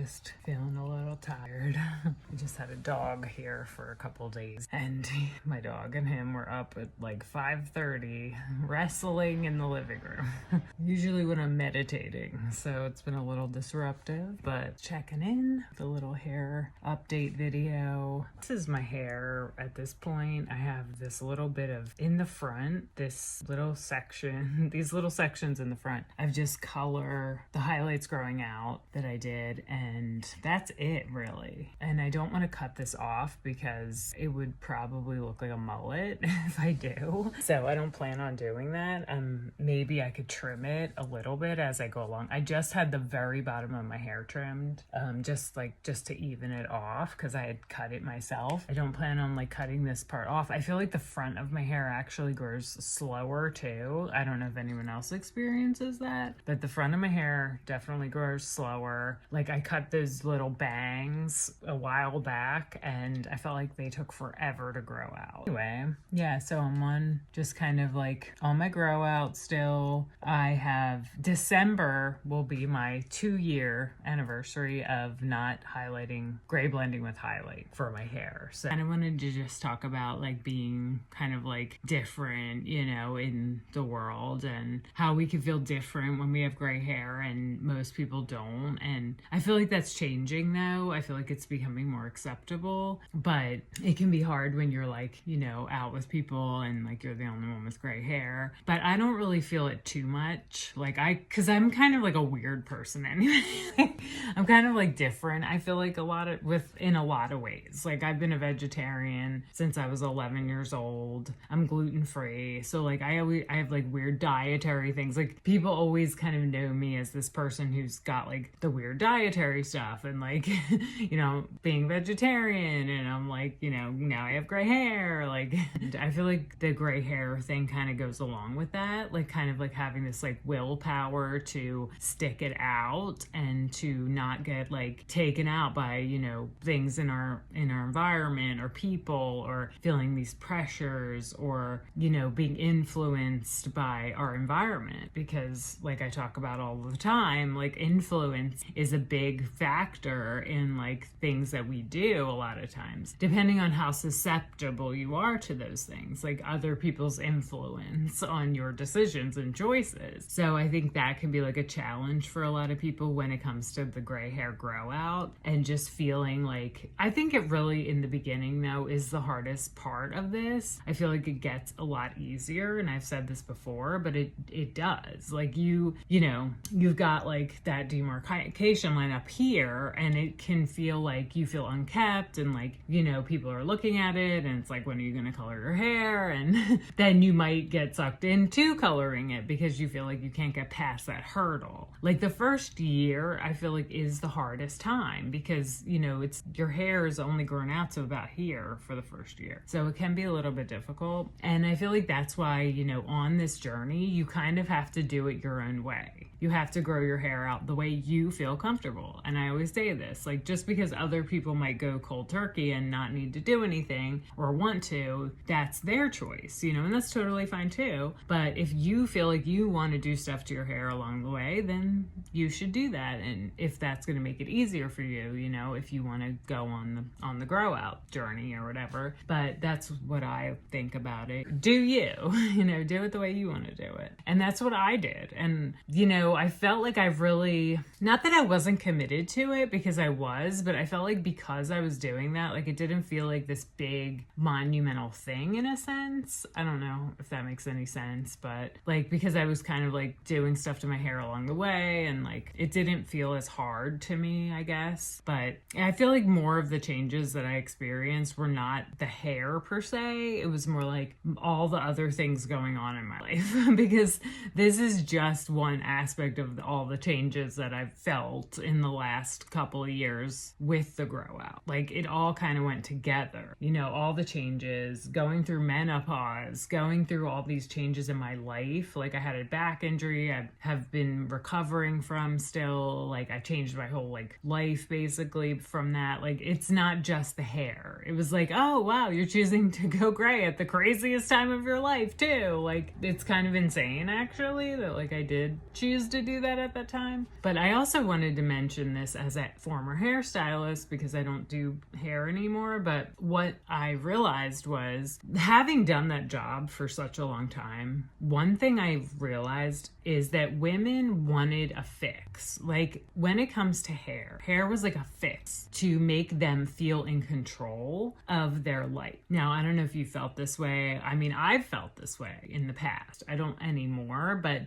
just feeling a little tired. I just had a dog here for a couple days, and my dog and him were up at like 5:30 wrestling in the living room. Usually when I'm meditating, so it's been a little disruptive, but checking in with a little hair update video. This is my hair at this point. I have this little bit of in the front, this little section, these little sections in the front. I've just color the highlights growing out that I did, and that's it really. And I don't want to cut this off because it would probably look like a mullet if I do. So I don't plan on doing that. Maybe I could trim it a little bit as I go along. I just had the very bottom of my hair trimmed, just to even it off because I had cut it myself. I don't plan on like cutting this part off. I feel like the front of my hair actually grows slower too. I don't know if anyone else experiences that, but the front of my hair definitely grows slower. Like I cut those little bangs a while back and I felt like they took forever to grow out. Anyway, yeah, so I'm on just kind of like on my grow out still. I have December will be my 2-year anniversary of not highlighting, gray blending with highlight for my hair. So I wanted to just talk about like being kind of like different, you know, in the world and how we can feel different when we have gray hair and most people don't. And I feel like that's changing though. I feel like it's becoming more acceptable, but it can be hard when you're like, you know, out with people and like you're the only one with gray hair. But I don't really feel it too much. Like cause I'm kind of like a weird person anyway. I'm kind of like different. I feel like in a lot of ways. Like I've been a vegetarian since I was 11 years old. I'm gluten free. So like I have like weird dietary things. Like people always kind of know me as this person who's got like the weird dietary stuff and like, you know, being vegetarian, and I'm like, you know, now I have gray hair. Like I feel like the gray hair thing kind of goes along with that, like kind of like having this like willpower to stick it out and to not get like taken out by, you know, things in our environment or people, or feeling these pressures, or, you know, being influenced by our environment. Because like I talk about all the time, like influence is a big factor in like things that we do a lot of times, depending on how susceptible you are to those things, like other people's influence on your decisions and choices. So I think that can be like a challenge for a lot of people when it comes to the gray hair grow out, and just feeling like, I think it really in the beginning though is the hardest part of this. I feel like it gets a lot easier, and I've said this before, but it does. Like you know, you've got like that demarcation line up here, and it can feel like you feel unkept, and like, you know, people are looking at it and it's like, when are you going to color your hair? And then you might get sucked into coloring it because you feel like you can't get past that hurdle. Like the first year I feel like is the hardest time because, you know, it's your hair is only grown out to about here for the first year. So it can be a little bit difficult. And I feel like that's why, you know, on this journey, you kind of have to do it your own way. You have to grow your hair out the way you feel comfortable. And I always say this, like just because other people might go cold turkey and not need to do anything or want to, that's their choice, you know, and that's totally fine too. But if you feel like you want to do stuff to your hair along the way, then you should do that. And if that's going to make it easier for you, you know, if you want to go on the grow out journey or whatever. But that's what I think about it. Do you, you know, do it the way you want to do it. And that's what I did. And, you know, I felt like I've really, not that I wasn't committed to it because I was, but I felt like because I was doing that, like it didn't feel like this big monumental thing in a sense. I don't know if that makes any sense, but like because I was kind of like doing stuff to my hair along the way, and like it didn't feel as hard to me, I guess. But I feel like more of the changes that I experienced were not the hair per se. It was more like all the other things going on in my life because this is just one aspect of all the changes that I've felt in the last couple of years with the grow out. Like it all kind of went together, you know, all the changes, going through menopause, going through all these changes in my life. Like I had a back injury I have been recovering from still. Like I changed my whole like life basically from that. Like it's not just the hair. It was like, oh wow, you're choosing to go gray at the craziest time of your life too. Like it's kind of insane actually that like I did choose to do that at that time. But I also wanted to mention this as a former hairstylist because I don't do hair anymore. But what I realized was, having done that job for such a long time, one thing I realized is that women wanted a fix. Like, when it comes to hair was like a fix to make them feel in control of their life. Now, I don't know if you felt this way. I mean, I've felt this way in the past. I don't anymore, but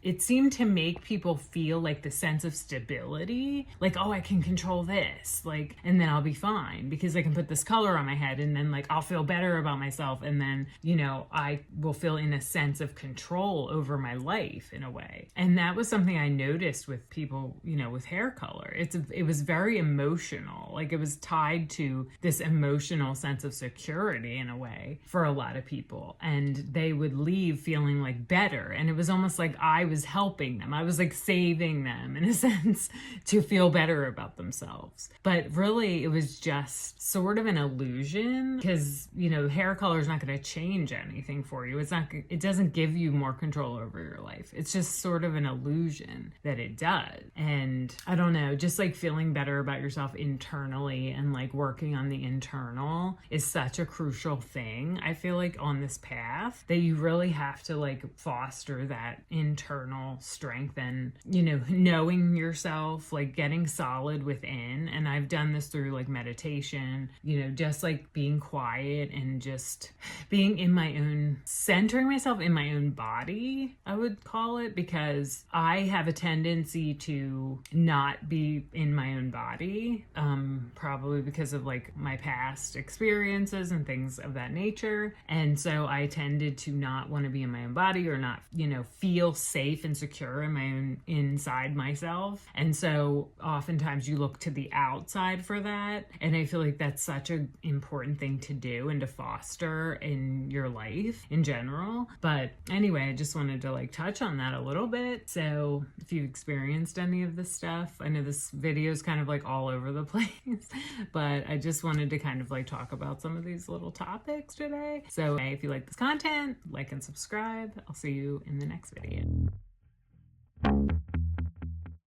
it seemed to make people feel like the sense of stability, like, oh, I can control this, like, and then I'll be fine because I can put this color on my head, and then like I'll feel better about myself, and then, you know, I will feel in a sense of control over my life in a way. And that was something I noticed with people, you know, with hair color. It was very emotional. Like, it was tied to this emotional sense of security in a way for a lot of people, and they would leave feeling like better, and it was almost like I was helping them. I was like saving them in a sense to feel better about themselves. But really, it was just sort of an illusion, because, you know, hair color is not going to change anything for you. It doesn't give you more control over your life. It's just sort of an illusion that it does. And I don't know, just like feeling better about yourself internally and like working on the internal is such a crucial thing. I feel like on this path that you really have to like foster that internal strength and, you know, knowing yourself, like getting solid within. And I've done this through like meditation, you know, just like being quiet and just being in my own, centering myself in my own body, I would call it, because I have a tendency to not be in my own body, probably because of like my past experiences and things of that nature. And so I tended to not want to be in my own body, or not, you know, feel safe and secure in my own, inside myself. And so oftentimes you look to the outside for that. And I feel like that's such an important thing to do and to foster in your life in general. But anyway, I just wanted to like touch on that a little bit. So if you've experienced any of this stuff, I know this video is kind of like all over the place, but I just wanted to kind of like talk about some of these little topics today. So if you like this content, like and subscribe. I'll see you in the next video.